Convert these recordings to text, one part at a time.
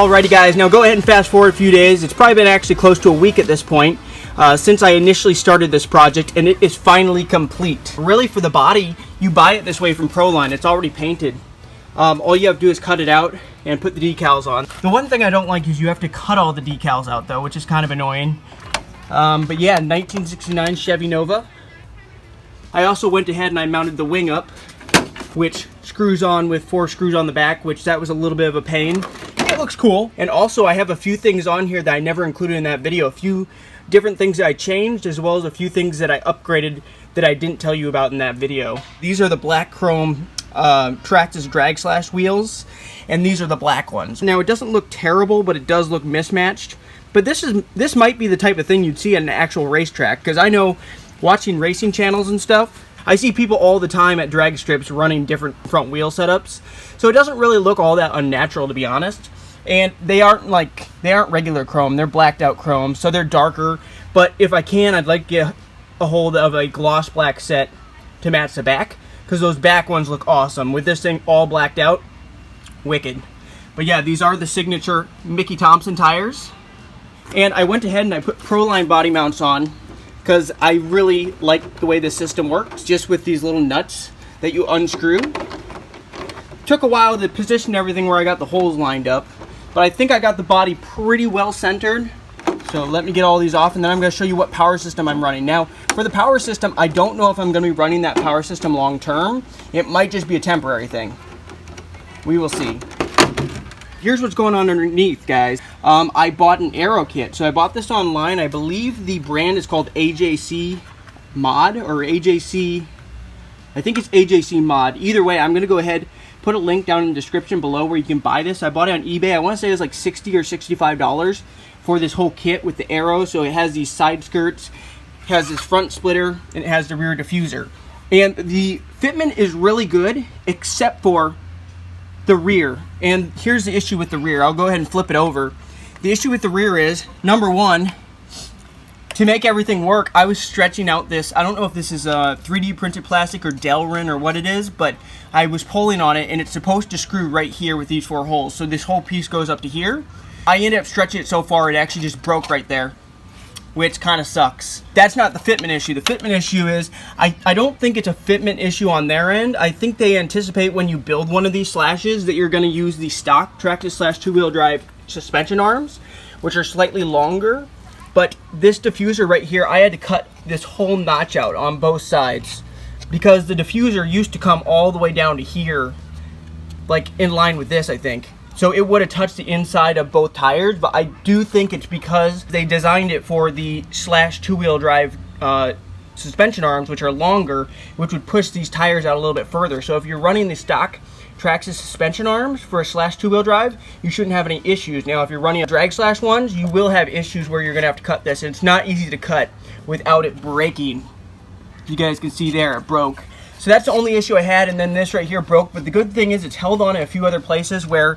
Alrighty guys, now go ahead and fast forward a few days. It's probably been actually close to a week at this point since I initially started this project, and it is finally complete. Really, for the body, you buy it this way from Proline. It's already painted. All you have to do is cut it out and put the decals on. The one thing I don't like is you have to cut all the decals out though, which is kind of annoying. But yeah, 1969 Chevy Nova. I also went ahead and I mounted the wing up, which screws on with 4 screws on the back, which that was a little bit of a pain. It looks cool. And also I have a few things on here that I never included in that video. A few different things that I changed, as well as a few things that I upgraded that I didn't tell you about in that video. These are the black chrome Traxxas Slash wheels, and these are the black ones. Now it doesn't look terrible, but it does look mismatched. But this might be the type of thing you'd see at an actual racetrack, because I know watching racing channels and stuff, I see people all the time at drag strips running different front wheel setups. So it doesn't really look all that unnatural, to be honest. And they aren't regular chrome, they're blacked out chrome, so they're darker. But if I can, I'd like to get a hold of a gloss black set to match the back, because those back ones look awesome. With this thing all blacked out, wicked. But yeah, these are the signature Mickey Thompson tires. And I went ahead and I put Proline body mounts on, because I really like the way the system works, just with these little nuts that you unscrew. Took a while to position everything where I got the holes lined up, but I think I got the body pretty well centered. So let me get all these off, and then I'm going to show you what power system I'm running. Now, for the power system, I don't know if I'm going to be running that power system long term. It might just be a temporary thing. We will see. Here's what's going on underneath, guys. I bought an Aero kit. So I bought this online. I believe the brand is called AJC Mod, or AJC, I think it's AJC Mod. Either way, I'm going to go ahead, put a link down in the description below where you can buy this. I bought it on eBay. I want to say it was like $60 or $65 for this whole kit with the Aero. So it has these side skirts, has this front splitter, and it has the rear diffuser. And the fitment is really good, except for the rear. And here's the issue with the rear. I'll go ahead and flip it over. The issue with the rear is, number one, to make everything work, I was stretching out this, I don't know if this is a 3D printed plastic or Delrin or what it is, but I was pulling on it, and it's supposed to screw right here with these 4 holes. So this whole piece goes up to here. I ended up stretching it so far it actually just broke right there, which kind of sucks. That's not the fitment issue. The fitment issue is, I don't think it's a fitment issue on their end. I think they anticipate when you build one of these Slashes that you're going to use the stock Traxxas Slash 2-wheel drive suspension arms, which are slightly longer. But this diffuser right here, I had to cut this whole notch out on both sides, because the diffuser used to come all the way down to here, like in line with this, I think. So it would have touched the inside of both tires, but I do think it's because they designed it for the Slash 2-wheel drive suspension arms, which are longer, which would push these tires out a little bit further. So if you're running the stock Traxxas suspension arms for a Slash 2-wheel drive, you shouldn't have any issues. Now, if you're running a drag Slash ones, you will have issues where you're going to have to cut this. And it's not easy to cut without it breaking. You guys can see there, it broke. So that's the only issue I had, and then this right here broke. But the good thing is it's held on in a few other places where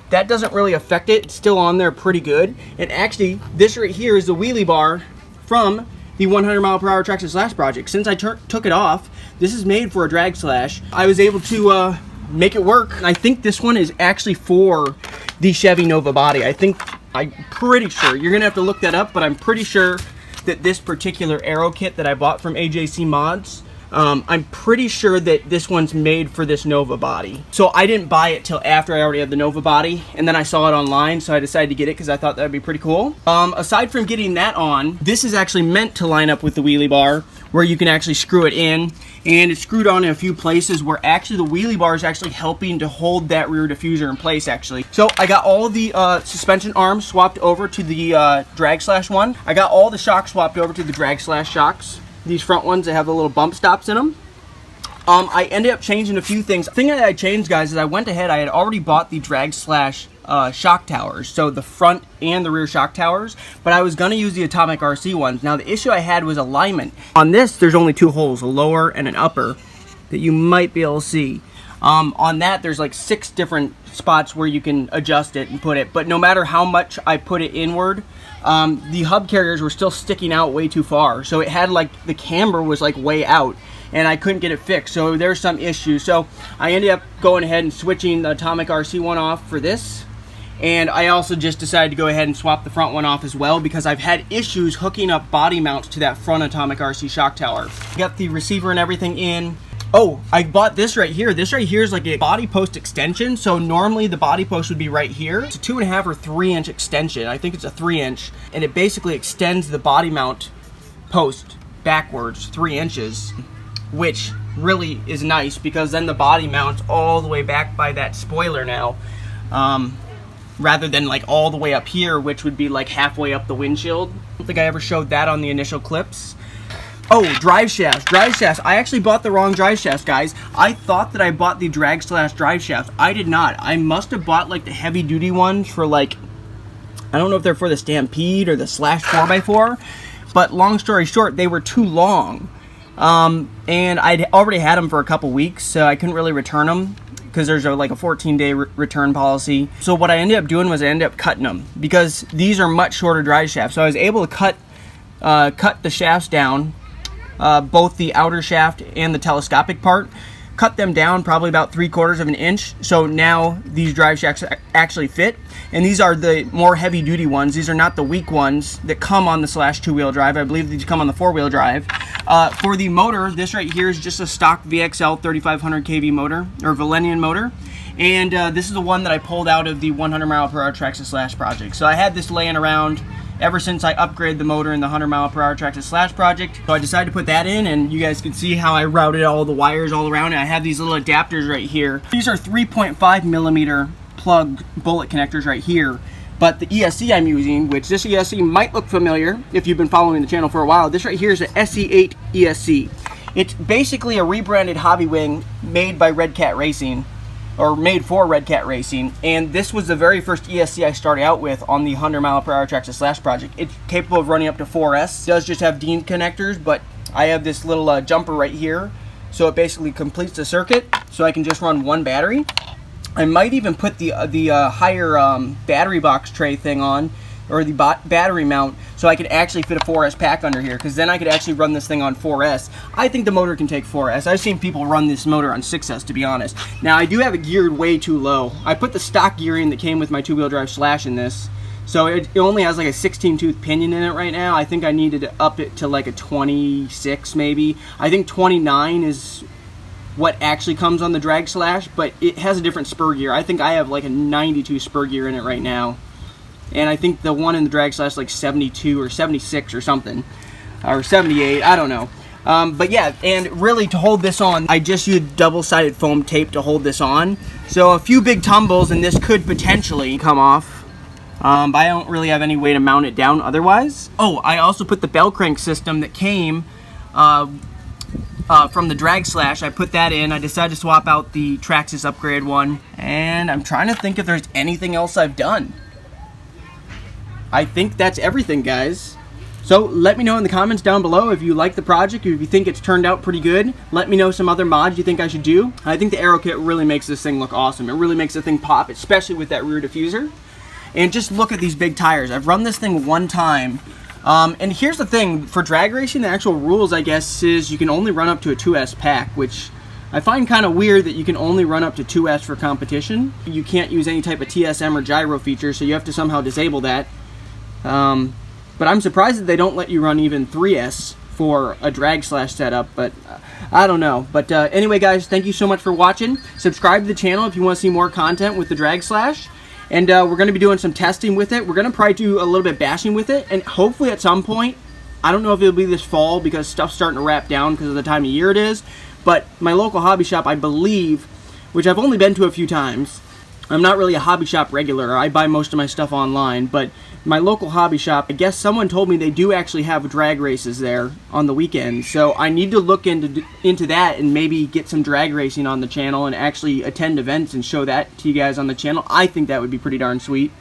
that doesn't really affect it. It's still on there pretty good. And actually, this right here is the wheelie bar from the 100 mile per hour Traxxas Slash project. Since I took it off, this is made for a drag Slash. I was able to make it work. I think this one is actually for the Chevy Nova body. I'm pretty sure. You're gonna have to look that up, but I'm pretty sure that this particular Aero kit that I bought from AJC Mods, I'm pretty sure that this one's made for this Nova body. So I didn't buy it till after I already had the Nova body, and then I saw it online, so I decided to get it because I thought that would be pretty cool. Aside from getting that on, this is actually meant to line up with the wheelie bar, where you can actually screw it in, and it's screwed on in a few places where actually the wheelie bar is actually helping to hold that rear diffuser in place actually. So I got all the suspension arms swapped over to the drag Slash one. I got all the shocks swapped over to the drag Slash shocks. These front ones that have the little bump stops in them. I ended up changing a few things. The thing that I changed, guys, is I went ahead, I had already bought the drag Slash shock towers, so the front and the rear shock towers, but I was going to use the Atomic RC ones. Now the issue I had was alignment. On this, there's only 2 holes, a lower and an upper, that you might be able to see. On that, there's like 6 different spots where you can adjust it and put it, but no matter how much I put it inward, the hub carriers were still sticking out way too far, so it had like, the camber was like way out, and I couldn't get it fixed, so there's some issues. So I ended up going ahead and switching the Atomic RC one off for this, And I also just decided to go ahead and swap the front one off as well because I've had issues hooking up body mounts to that front Atomic RC shock tower. Got the receiver and everything in. Oh, I bought this right here. This right here is like a body post extension. So normally the body post would be right here. It's a 2.5 or 3 inch extension. I think it's a 3 inch. And it basically extends the body mount post backwards 3 inches, which really is nice because then the body mounts all the way back by that spoiler now. Rather than like all the way up here, which would be like halfway up the windshield. I don't think I ever showed that on the initial clips. Oh, drive shafts. Drive shafts. I actually bought the wrong drive shafts, guys. I thought that I bought the Traxxas Slash drive shafts. I did not. I must have bought like the heavy duty ones for like, I don't know if they're for the Stampede or the Slash 4x4, but long story short, they were too long. And I'd already had them for a couple weeks, so I couldn't really return them because there's like a 14-day return policy. So what I ended up doing was I ended up cutting them because these are much shorter drive shafts. So I was able to cut the shafts down, both the outer shaft and the telescopic part, cut them down probably about 3/4 of an inch. So now these drive shafts actually fit. And these are the more heavy duty ones. These are not the weak ones that come on the Slash 2-wheel drive. I believe these come on the 4-wheel drive. For the motor, this right here is just a stock VXL 3500 kV motor, or Valenian motor. And this is the one that I pulled out of the 100 mile per hour Traxxas Slash project. So I had this laying around ever since I upgraded the motor in the 100 mile per hour Traxxas Slash project. So I decided to put that in, and you guys can see how I routed all the wires all around. And I have these little adapters right here. These are 3.5 millimeter plug bullet connectors right here. But the ESC I'm using, which this ESC might look familiar if you've been following the channel for a while, this right here is an SE8 ESC. It's basically a rebranded hobby wing made by Red Cat Racing, or made for Red Cat Racing, and this was the very first ESC I started out with on the 100 mile per hour Traxxas Slash project. It's capable of running up to 4S. It does just have Dean connectors, but I have this little jumper right here, so it basically completes the circuit, so I can just run one battery. I might even put the higher battery box tray thing on, or the battery mount, so I could actually fit a 4S pack under here, because then I could actually run this thing on 4S. I think the motor can take 4S. I've seen people run this motor on 6S, to be honest. Now, I do have it geared way too low. I put the stock gearing that came with my 2-wheel drive Slash in this, so it only has like a 16-tooth pinion in it right now. I think I needed to up it to like a 26 maybe. I think 29 is what actually comes on the drag Slash, but it has a different spur gear. I think I have like a 92 spur gear in it right now, and I think the one in the drag Slash like 72 or 76 or something, or 78, I don't know. But yeah, and really to hold this on, I just used double-sided foam tape to hold this on. So a few big tumbles and this could potentially come off, but I don't really have any way to mount it down otherwise. Oh, I also put the bell crank system that came from the drag Slash. I put that in. I decided to swap out the Traxxas upgrade one, and I'm trying to think if there's anything else I've done. I think that's everything, guys. So let me know in the comments down below if you like the project, if you think it's turned out pretty good. Let me know some other mods you think I should do. I think the Aero kit really makes this thing look awesome. It really makes the thing pop, especially with that rear diffuser. And just look at these big tires. I've run this thing one time. And here's the thing, for drag racing, the actual rules, I guess, is you can only run up to a 2S pack, which I find kind of weird that you can only run up to 2S for competition. You can't use any type of TSM or gyro feature, so you have to somehow disable that. But I'm surprised that they don't let you run even 3S for a drag Slash setup, but I don't know. But anyway, guys, thank you so much for watching. Subscribe to the channel if you want to see more content with the drag Slash. And we're going to be doing some testing with it. We're going to probably do a little bit bashing with it. And hopefully at some point, I don't know if it'll be this fall because stuff's starting to wrap down because of the time of year it is. But my local hobby shop, I believe, which I've only been to a few times. I'm not really a hobby shop regular. I buy most of my stuff online. But my local hobby shop, I guess someone told me they do actually have drag races there on the weekends. So I need to look into that and maybe get some drag racing on the channel and actually attend events and show that to you guys on the channel. I think that would be pretty darn sweet.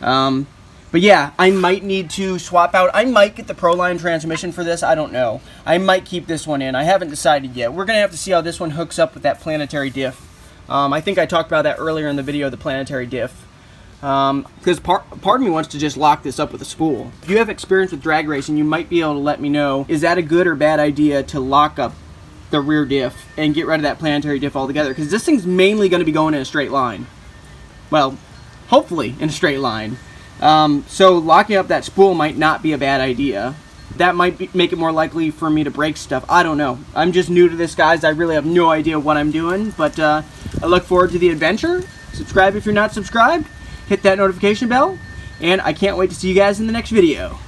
But yeah, I might need to swap out. I might get the Proline transmission for this. I don't know. I might keep this one in. I haven't decided yet. We're going to have to see how this one hooks up with that planetary diff. I think I talked about that earlier in the video, the planetary diff. Because part of me wants to just lock this up with a spool. If you have experience with drag racing, you might be able to let me know, is that a good or bad idea to lock up the rear diff and get rid of that planetary diff altogether? Because this thing's mainly going to be going in a straight line. Well, hopefully in a straight line. So locking up that spool might not be a bad idea. That might make it more likely for me to break stuff. I don't know. I'm just new to this, guys. I really have no idea what I'm doing, but I look forward to the adventure. Subscribe if you're not subscribed. Hit that notification bell, and I can't wait to see you guys in the next video.